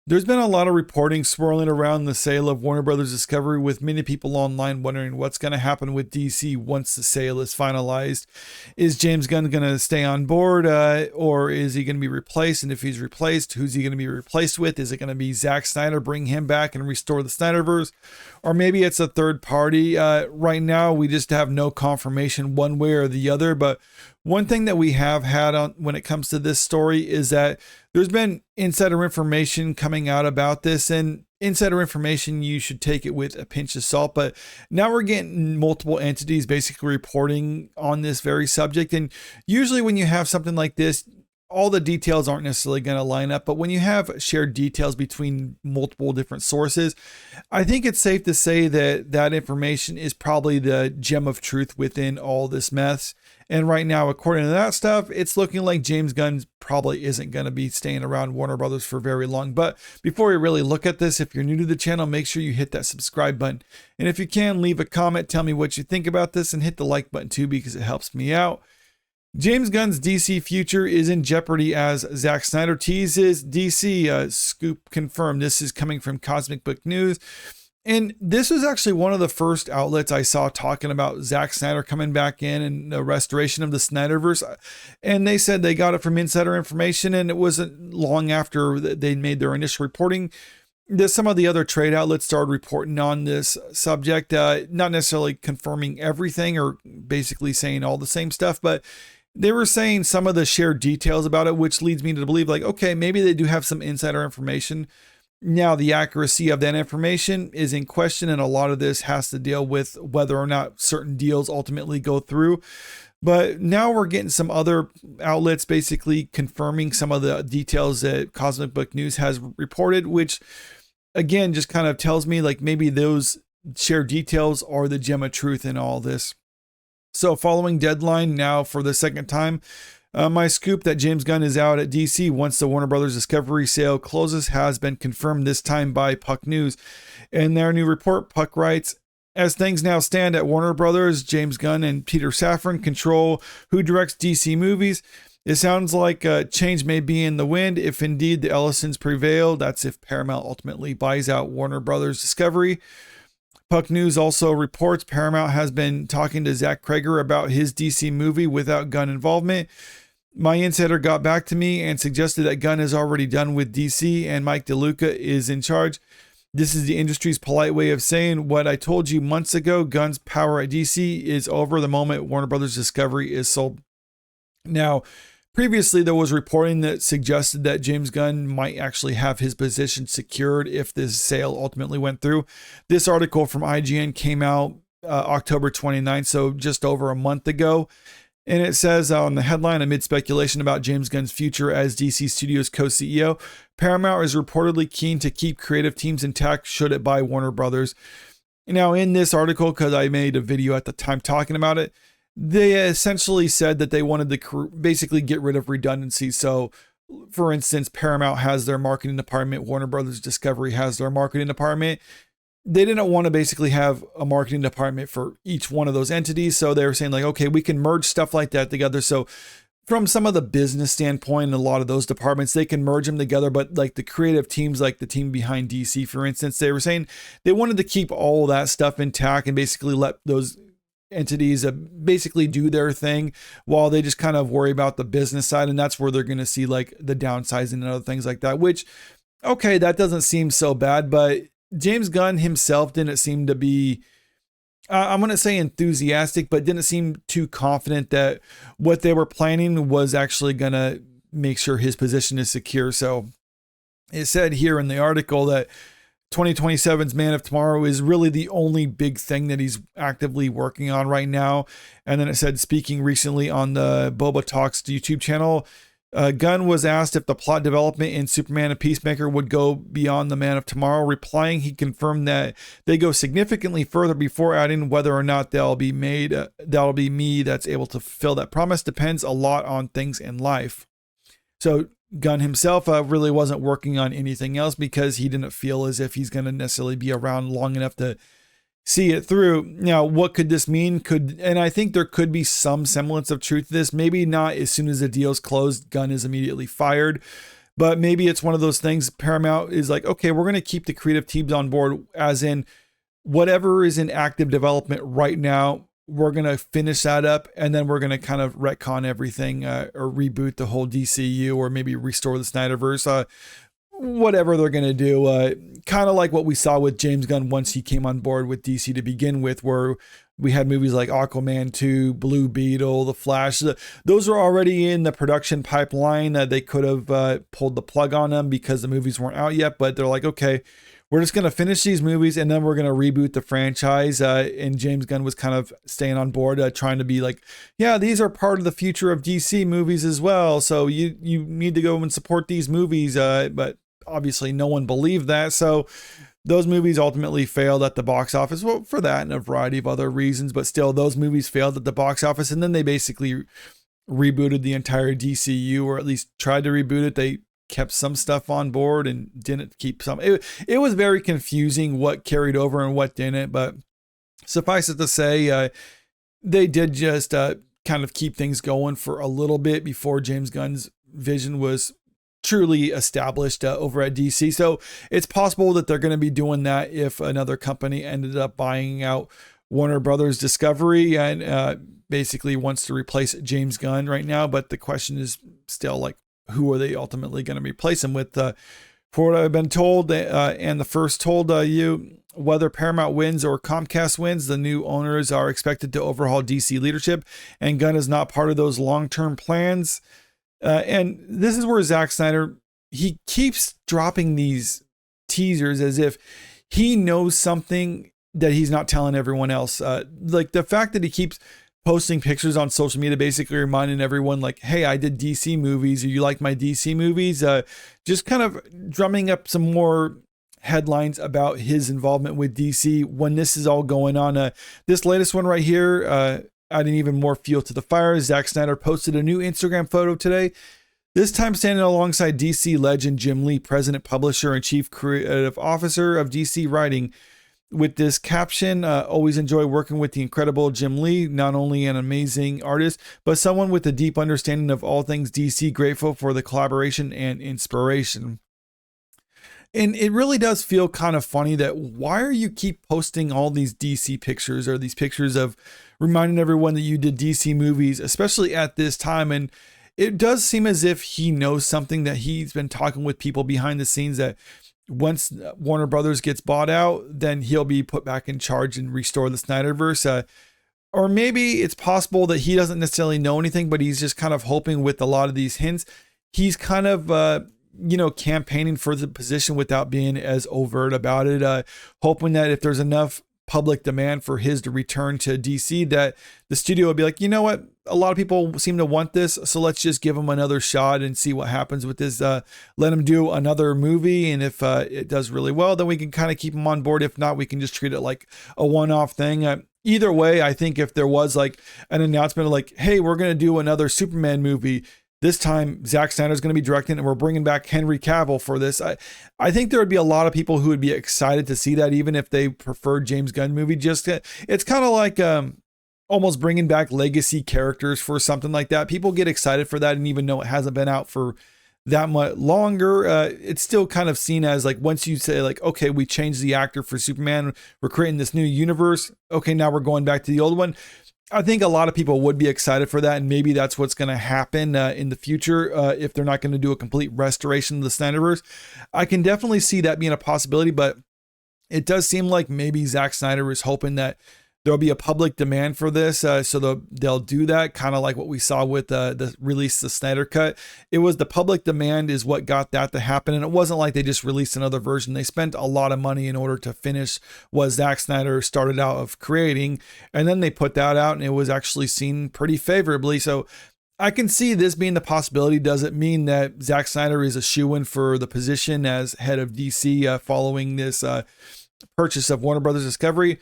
There's been a lot of reporting swirling around the sale of Warner Brothers Discovery, with many people online wondering what's going to happen with DC once the sale is finalized. Is James Gunn going to stay on board, or is he going to be replaced? And if he's replaced, who's he going to be replaced with? Is it going to be Zack Snyder, bring him back and restore the Snyderverse? Or maybe it's a third party. Right now, we just have no confirmation one way or the other. But one thing that we have had on when it comes to this story is that there's been insider information coming out about this, and insider information, you should take it with a pinch of salt. But now we're getting multiple entities basically reporting on this very subject. And usually when you have something like this, all the details aren't necessarily going to line up, but when you have shared details between multiple different sources, I think it's safe to say that that information is probably the gem of truth within all this mess. And right now, according to that stuff, it's looking like James Gunn probably isn't going to be staying around Warner Brothers for very long. But before we really look at this, if you're new to the channel, make sure you hit that subscribe button. And if you can, leave a comment, tell me what you think about this, and hit the like button too, because it helps me out. James Gunn's DC future is in jeopardy as Zack Snyder teases. DC scoop confirmed. This is coming from Cosmic Book News. And this was actually one of the first outlets I saw talking about Zack Snyder coming back in and the restoration of the Snyderverse. And they said they got it from insider information, and it wasn't long after they made their initial reporting that some of the other trade outlets started reporting on this subject, not necessarily confirming everything or basically saying all the same stuff, but they were saying some of the shared details about it, which leads me to believe, like, okay, maybe they do have some insider information. Now, the accuracy of that information is in question, and a lot of this has to deal with whether or not certain deals ultimately go through. But now we're getting some other outlets basically confirming some of the details that Cosmic Book News has reported, which again just kind of tells me like maybe those shared details are the gem of truth in all this. So following deadline now for the second time, my scoop that James Gunn is out at DC once the Warner Brothers Discovery sale closes has been confirmed, this time by Puck News. In their new report, Puck writes, as things now stand at Warner Brothers, James Gunn and Peter Safran control who directs DC movies. It sounds like change may be in the wind if indeed the Ellisons prevail. That's if Paramount ultimately buys out Warner Brothers Discovery. Puck News also reports Paramount has been talking to Zach Cregger about his DC movie without Gunn involvement. My insider got back to me and suggested that Gunn is already done with DC and Mike DeLuca is in charge. This is the industry's polite way of saying what I told you months ago. Gunn's power at DC is over the moment Warner Brothers Discovery is sold. Now, previously, there was reporting that suggested that James Gunn might actually have his position secured if this sale ultimately went through. This article from IGN came out October 29th, so just over a month ago. And it says on the headline, amid speculation about James Gunn's future as DC Studios co-CEO, Paramount is reportedly keen to keep creative teams intact should it buy Warner Brothers. Now, in this article, because I made a video at the time talking about it, they essentially said that they wanted to basically get rid of redundancy. So, for instance, Paramount has their marketing department, Warner Brothers Discovery has their marketing department. They didn't want to basically have a marketing department for each one of those entities. So they were saying like, okay, we can merge stuff like that together. So from some of the business standpoint, a lot of those departments, they can merge them together. But like the creative teams, like the team behind DC, for instance, they were saying they wanted to keep all that stuff intact and basically let those entities basically do their thing while they just kind of worry about the business side. And that's where they're going to see like the downsizing and other things like that, which, okay, that doesn't seem so bad, but James Gunn himself didn't seem to be, I'm going to say enthusiastic, but didn't seem too confident that what they were planning was actually going to make sure his position is secure. So it said here in the article that 2027's Man of Tomorrow is really the only big thing that he's actively working on right now. And then it said, speaking recently on the Boba Talks YouTube channel, Gunn was asked if the plot development in Superman and Peacemaker would go beyond the Man of Tomorrow. Replying, he confirmed that they go significantly further before adding whether or not that'll be me that's able to fulfill that promise depends a lot on things in life. So Gunn himself really wasn't working on anything else because he didn't feel as if he's going to necessarily be around long enough to see it through. Now, what could this mean? And I think there could be some semblance of truth to this. Maybe not as soon as the deal's closed, Gunn is immediately fired. But maybe it's one of those things Paramount is like, okay, we're going to keep the creative teams on board, as in whatever is in active development right now, we're going to finish that up, and then we're going to kind of retcon everything or reboot the whole DCU, or maybe restore the Snyderverse. Whatever they're going to do, kind of like what we saw with James Gunn once he came on board with DC to begin with, where we had movies like Aquaman 2, Blue Beetle, The Flash. Those are already in the production pipeline. They could have pulled the plug on them because the movies weren't out yet, but they're like, okay, we're just going to finish these movies and then we're going to reboot the franchise. And James Gunn was kind of staying on board, trying to be like, yeah, these are part of the future of DC movies as well. So you need to go and support these movies. But obviously no one believed that. So those movies ultimately failed at the box office. Well, for that and a variety of other reasons, but still those movies failed at the box office. And then they basically rebooted the entire DCU, or at least tried to reboot it. They kept some stuff on board and didn't keep some. It was very confusing what carried over and what didn't, but suffice it to say, they did just kind of keep things going for a little bit before James Gunn's vision was truly established over at DC. So it's possible that they're going to be doing that if another company ended up buying out Warner Brothers Discovery and basically wants to replace James Gunn right now. But the question is still like, who are they ultimately going to replace him with? For what I've been told, and the first told you, whether Paramount wins or Comcast wins, the new owners are expected to overhaul DC leadership, and Gunn is not part of those long-term plans. And this is where Zack Snyder, he keeps dropping these teasers as if he knows something that he's not telling everyone else. Like the fact that he keeps posting pictures on social media, basically reminding everyone like, hey, I did DC movies. Or you like my DC movies? Just kind of drumming up some more headlines about his involvement with DC when this is all going on. This latest one right here, adding even more fuel to the fire. Zack Snyder posted a new Instagram photo today, this time standing alongside DC legend Jim Lee, president, publisher, and chief creative officer of DC Writing, with this caption, always enjoy working with the incredible Jim Lee, not only an amazing artist, but someone with a deep understanding of all things DC, grateful for the collaboration and inspiration. And it really does feel kind of funny that why are you keep posting all these DC pictures, or these pictures of reminding everyone that you did DC movies, especially at this time. And it does seem as if he knows something, that he's been talking with people behind the scenes, that once Warner Brothers gets bought out, then he'll be put back in charge and restore the Snyderverse. Or maybe it's possible that he doesn't necessarily know anything, but he's just kind of hoping with a lot of these hints, he's kind of, campaigning for the position without being as overt about it, hoping that if there's enough public demand for his to return to DC, that the studio would be like, you know what, a lot of people seem to want this, so let's just give him another shot and see what happens with this. Let him do another movie, and if it does really well, then we can kind of keep him on board. If not, we can just treat it like a one-off thing. Either way, I think if there was like an announcement of like, hey, we're going to do another Superman movie, this time Zack Snyder's going to be directing, and we're bringing back Henry Cavill for this, I think there would be a lot of people who would be excited to see that, even if they preferred James Gunn movie. Just it's kind of like almost bringing back legacy characters for something like that. People get excited for that, and even though it hasn't been out for that much longer, it's still kind of seen as like, once you say like, okay, we changed the actor for Superman, we're creating this new universe, okay, now we're going back to the old one. I think a lot of people would be excited for that, and maybe that's what's going to happen in the future if they're not going to do a complete restoration of the Snyderverse. I can definitely see that being a possibility, but it does seem like maybe Zack Snyder is hoping that there'll be a public demand for this, so they'll do that, kind of like what we saw with the release the Snyder Cut. It was the public demand is what got that to happen, and it wasn't like they just released another version. They spent a lot of money in order to finish what Zack Snyder started out of creating, and then they put that out, and it was actually seen pretty favorably. So I can see this being the possibility. Does it mean that Zack Snyder is a shoo-in for the position as head of DC following this purchase of Warner Brothers Discovery?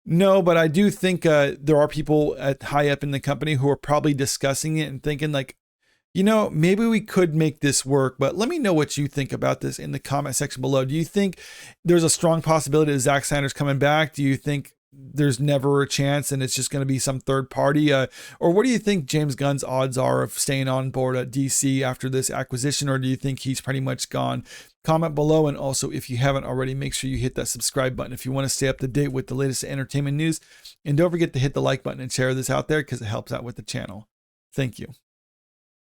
No, but I do think there are people high up in the company who are probably discussing it and thinking like, maybe we could make this work. But let me know what you think about this in the comment section below. Do you think there's a strong possibility that Zack Snyder's coming back? Do you think there's never a chance and it's just going to be some third party? Or what do you think James Gunn's odds are of staying on board at DC after this acquisition? Or do you think he's pretty much gone? Comment below. And also, if you haven't already, make sure you hit that subscribe button if you want to stay up to date with the latest entertainment news. And don't forget to hit the like button and share this out there because it helps out with the channel. Thank you.